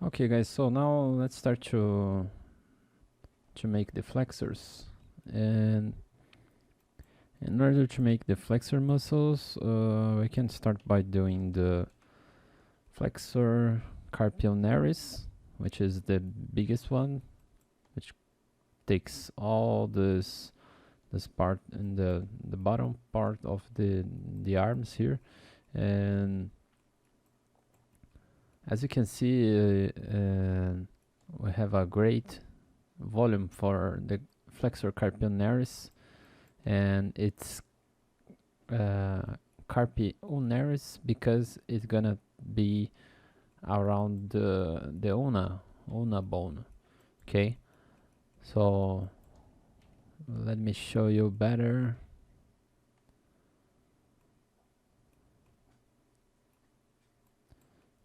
Okay guys, so now let's start to make the flexors. And in order to make the flexor muscles, we can start by doing the flexor carpi ulnaris, which is the biggest one, which takes all this part in the bottom part of the arms here. And as you can see, we have a great volume for the flexor carpi ulnaris, and it's carpi ulnaris because it's gonna be around the ulna bone. Okay, so let me show you better.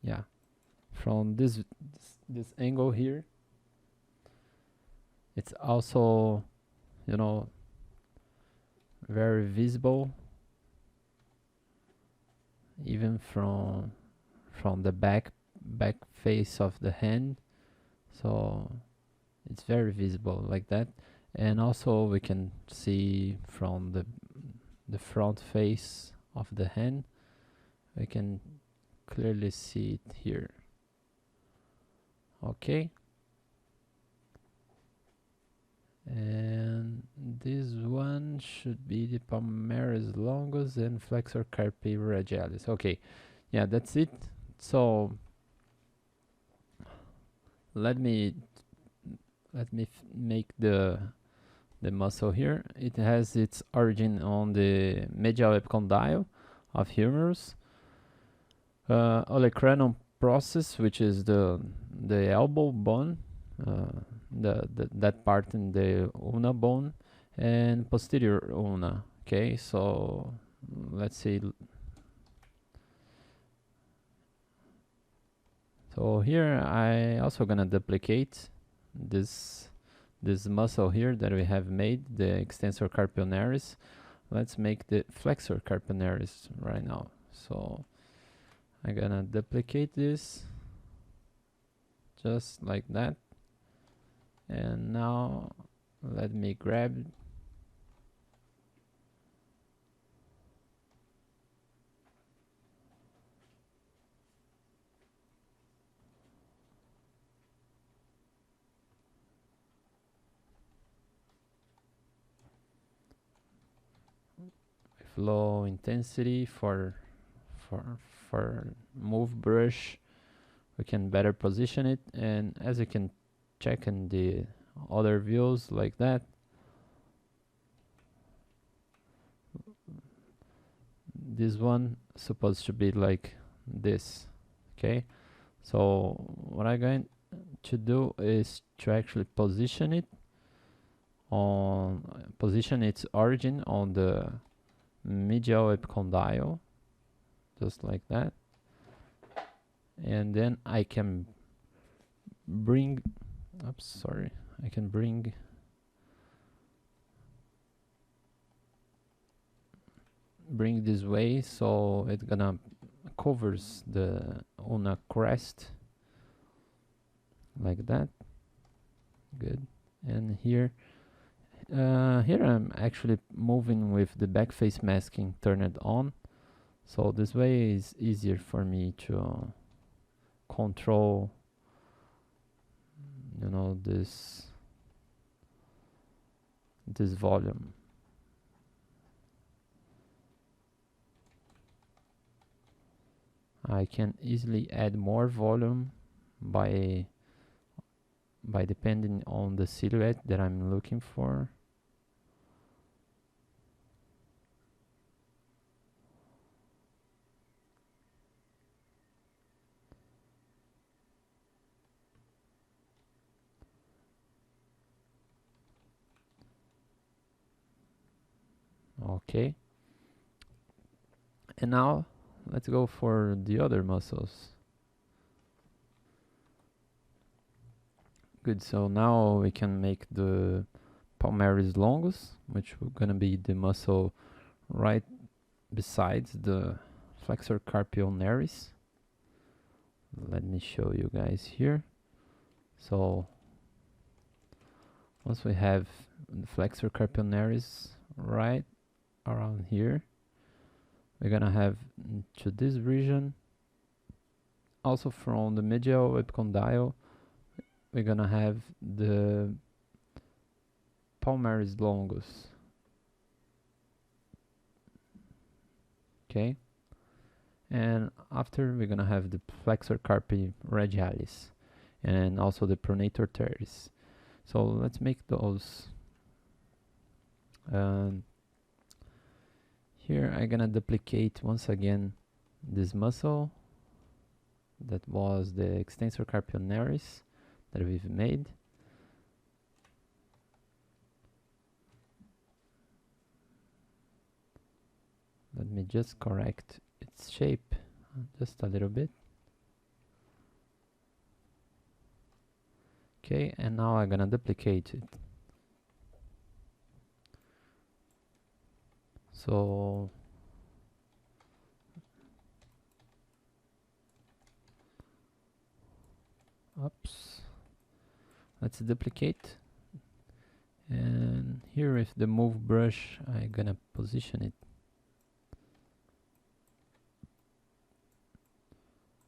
Yeah, from this angle here, it's also, you know, very visible, even from the back face of the hand. So it's very visible like that. And also we can see from the front face of the hand, we can clearly see it here. Okay, and this one should be the palmaris longus and flexor carpi radialis. Okay, yeah, that's it. So let me make the muscle here. It has its origin on the medial epicondyle of humerus, olecranon process, which is the elbow bone, that part in the ulna bone, and posterior ulna. Okay, so let's see. So here I also gonna duplicate this muscle here that we have made, the extensor carpi ulnaris. Let's make the flexor carpi ulnaris right now. So I'm gonna duplicate this just like that, and now let me grab with low intensity for move brush. We can better position it, and as you can check in the other views like that, this one supposed to be like this. Okay, so what I'm going to do is to actually position its origin on the medial epicondyle, just like that. And then I can bring bring this way, so it's gonna covers the ulna crest like that. Good. And here I'm actually moving with the back face masking turned on, so this way is easier for me to control, you know, this volume. I can easily add more volume by depending on the silhouette that I'm looking for. Okay, and now let's go for the other muscles. Good, so now we can make the palmaris longus, which will gonna be the muscle right besides the flexor carpi ulnaris. Let me show you guys here. So once we have the flexor carpionaris right around here, we're gonna have to this region. Also from the medial epicondyle, we're gonna have the palmaris longus. Okay, and after we're gonna have the flexor carpi radialis and also the pronator teres. So let's make those. Here I'm gonna duplicate once again this muscle that was the extensor carpionaris that we've made. Let me just correct its shape just a little bit. Okay, and now I'm gonna duplicate it. So oops, let's duplicate, and here with the move brush I'm gonna position it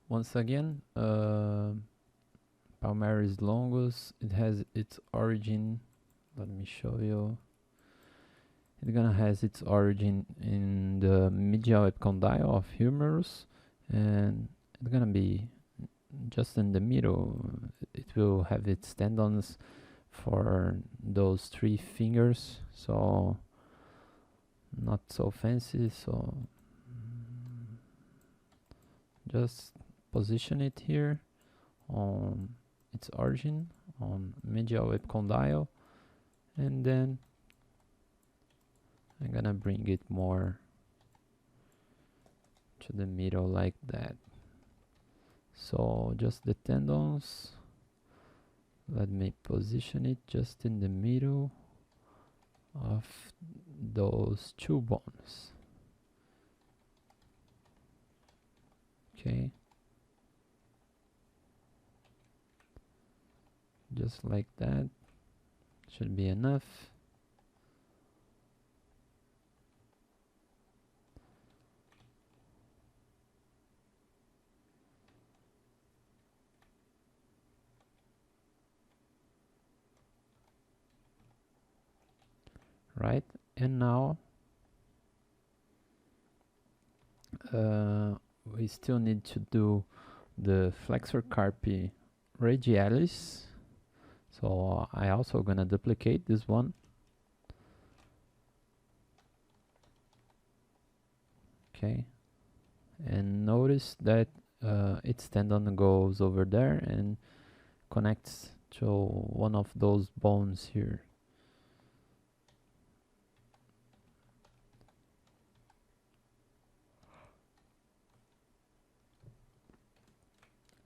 once again. Palmaris longus, it has its origin, let me show you. It's gonna has its origin in the medial epicondyle of humerus, and it's gonna be just in the middle. It will have its tendons for those 3 fingers, so not so fancy. So just position it here on its origin on medial epicondyle, and then I'm gonna bring it more to the middle like that. So just the tendons, let me position it just in the middle of those 2 bones. Okay, just like that should be enough. Right, and now we still need to do the flexor carpi radialis, so I also gonna duplicate this one. Okay, and notice that its tendon goes over there and connects to one of those bones here.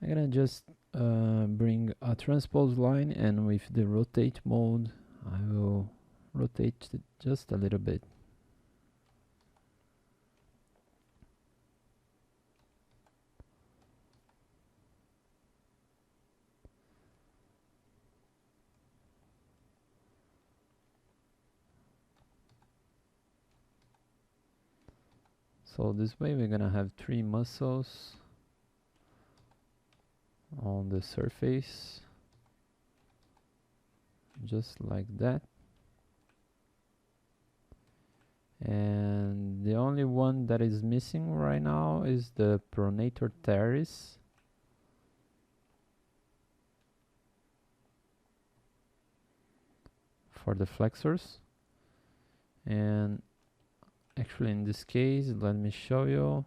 I'm gonna just bring a transpose line, and with the rotate mode I will rotate it just a little bit. So this way we're gonna have 3 muscles on the surface, just like that. And the only one that is missing right now is the pronator teres. For the flexors. And actually in this case, let me show you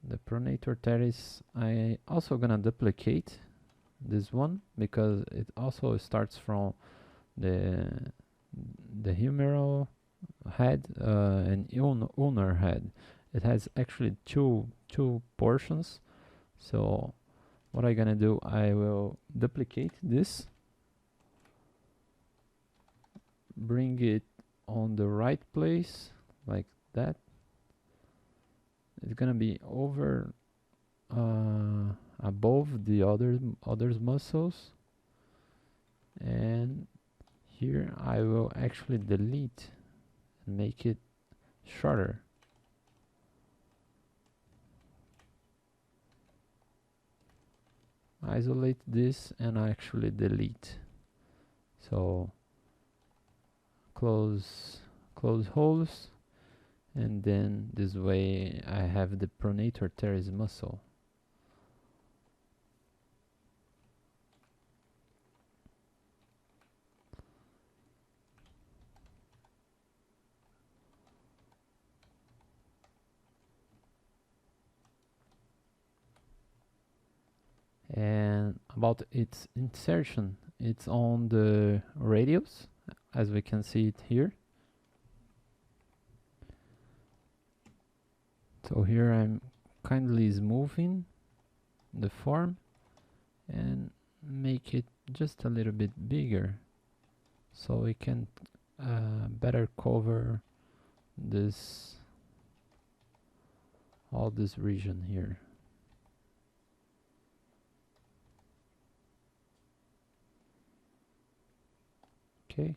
the pronator teres. I also gonna duplicate this one because it also starts from the humeral head and ulnar head. It has actually two portions. So what I'm gonna do, I will duplicate this, bring it on the right place like that. It's gonna be over above the others muscles, and here I will actually delete and make it shorter. Isolate this and actually delete. So close holes, and then this way I have the pronator teres muscle. And about its insertion, it's on the radius, as we can see it here. So here I'm kindly smoothing the form and make it just a little bit bigger, so we can better cover this all this region here. Okay.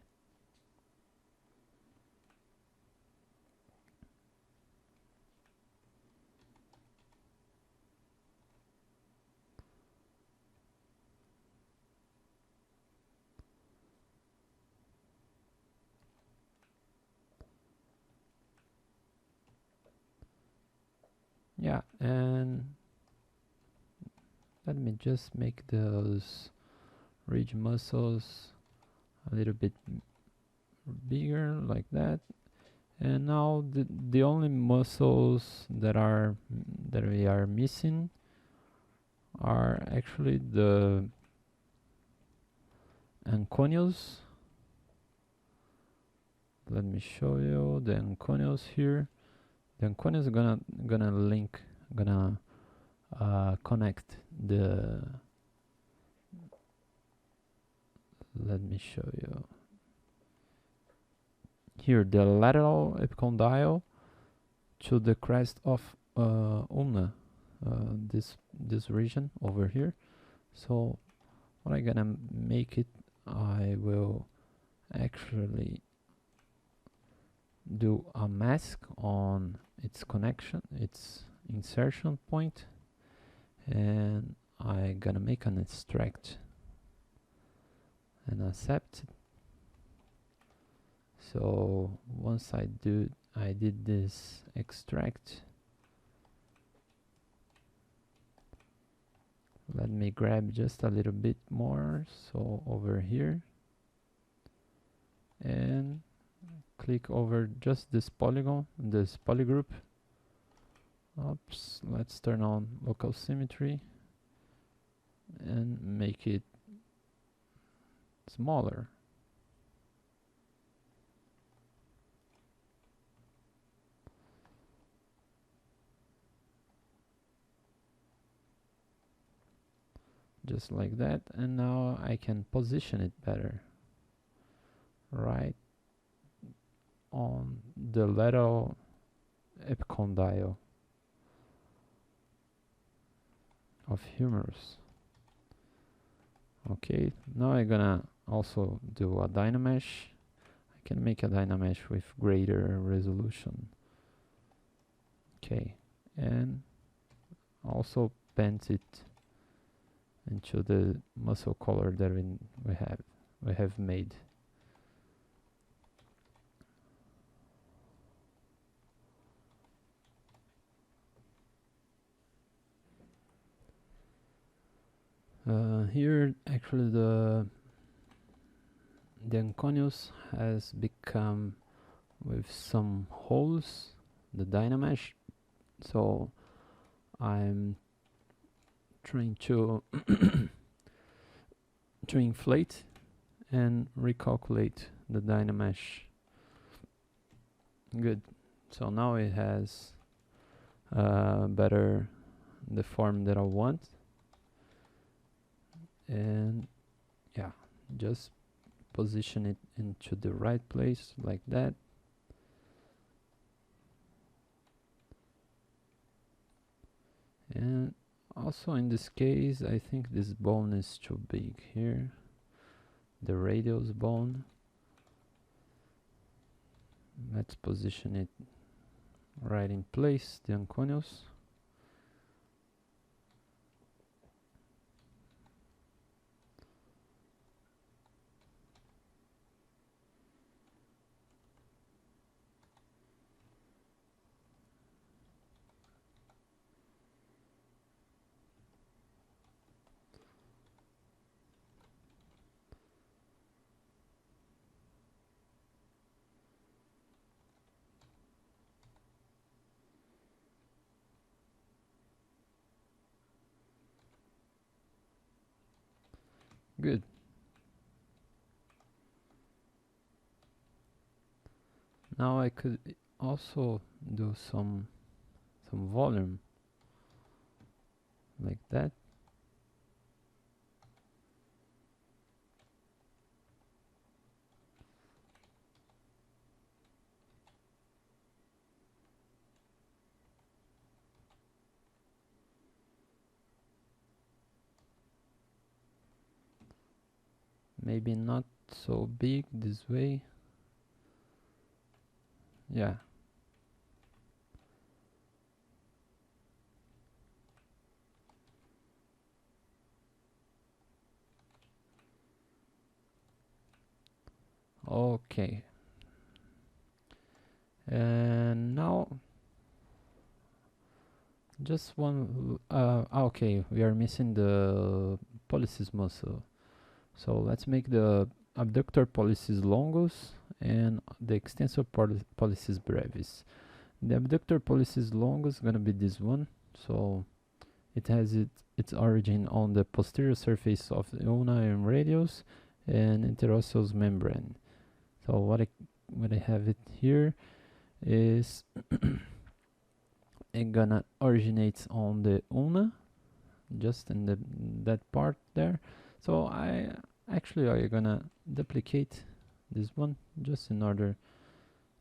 Yeah, and let me just make those ridge muscles a little bit bigger, like that. And now the only muscles that we are missing are actually the anconeus. Let me show you the anconeus here. The anconeus is gonna link, connect the. Let me show you here the lateral epicondyle to the crest of ulna, this region over here. So what I'm gonna make it, I will actually do a mask on its connection, its insertion point, and I'm gonna make an extract and accept it. So once I did this extract, let me grab just a little bit more, so over here, and click over just this polygon, this polygroup. Oops, let's turn on local symmetry and make it smaller. Just like that, and now I can position it better right on the lateral epicondyle of humerus. Okay, now I'm gonna also do a Dynamesh. I can make a Dynamesh with greater resolution. Okay, and also paint it into the muscle color that we have made. Here actually the anconeus has become with some holes, the Dynamesh, so I'm trying to to inflate and recalculate the Dynamesh. Good. So now it has better the form that I want, and yeah, just position it into the right place like that. And Also in this case, I think this bone is too big here, the radius bone. Let's position it right in place, the Anconus. Good. Now I could also do some volume like that. Maybe not so big this way. Yeah. Okay. And now just one okay, we are missing the pollicis muscle. So let's make the abductor pollicis longus and the extensor pollicis brevis. The abductor pollicis longus is gonna be this one. So it has its origin on the posterior surface of the ulna and radius and interosseous membrane. So what I have it here is it gonna originate on the ulna, just in that part there. So I gonna duplicate this one just in order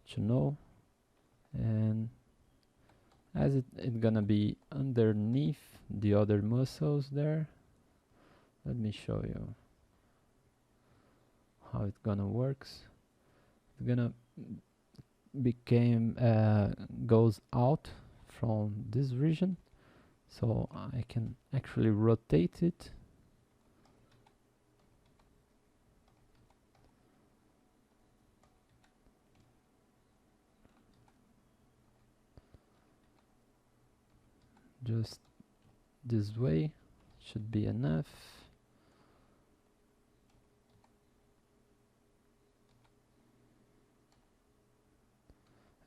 to know, and as it gonna be underneath the other muscles there. Let me show you how it gonna works. It's gonna goes out from this region, so I can actually rotate it. Just this way should be enough.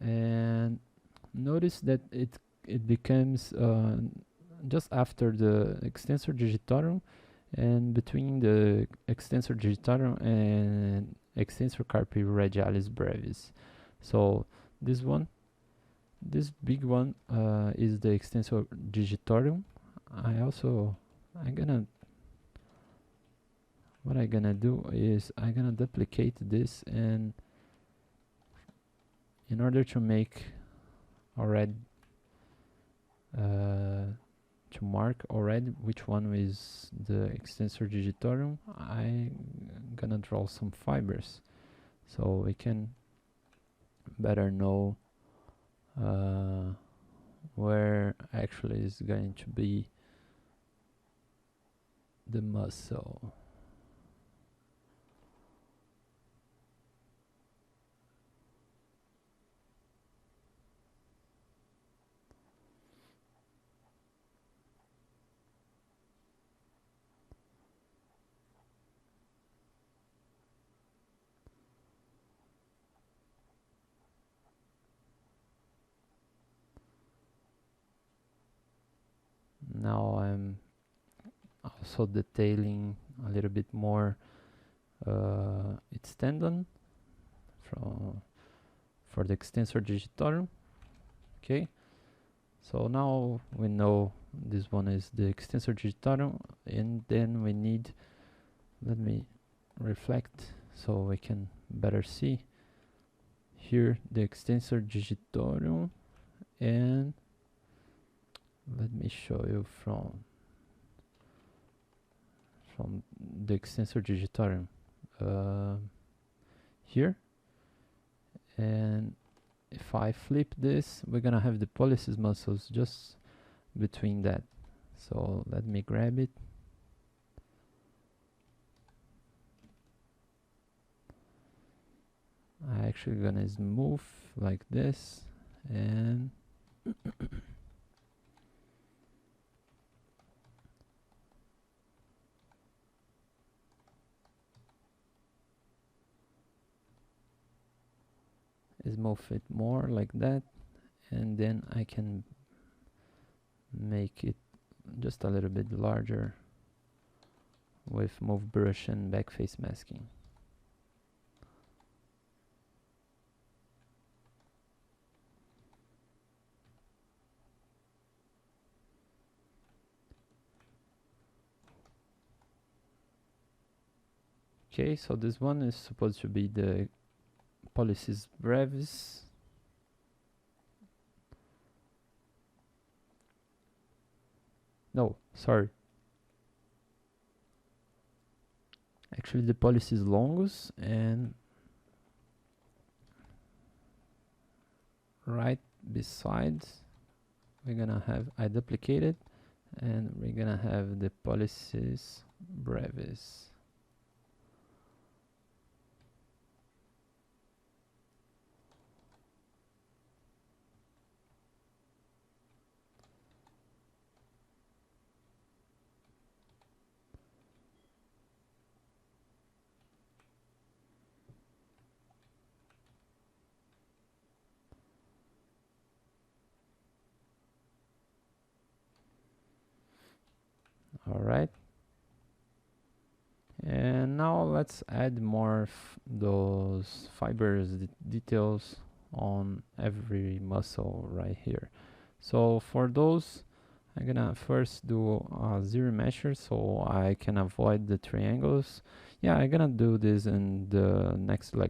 And notice that it becomes just after the extensor digitorum and between the extensor digitorum and extensor carpi radialis brevis. So this big one is the extensor digitorum. What I'm gonna do is I'm gonna duplicate this, and in order to make already to mark already which one is the extensor digitorum, I'm gonna draw some fibers so we can better know where actually is going to be the muscle. Now I'm also detailing a little bit more its tendon for the extensor digitorum. Okay, so now we know this one is the extensor digitorum, and then we need, let me reflect so we can better see here the extensor digitorum, and let me show you from from the extensor digitorum here, and if I flip this, we're gonna have the pollicis muscles just between that. So let me grab it. I actually gonna move like this, and is move it more like that, and then I can make it just a little bit larger with move brush and backface masking. Okay, so this one is supposed to be the pollicis brevis. No, sorry. Actually, the pollicis longus, and right beside we're gonna have, I duplicated, and we're gonna have the pollicis brevis. All right, and now let's add more those fibers details on every muscle right here. So for those, I'm gonna first do a zero measure so I can avoid the triangles. Yeah, I'm gonna do this in the next lecture.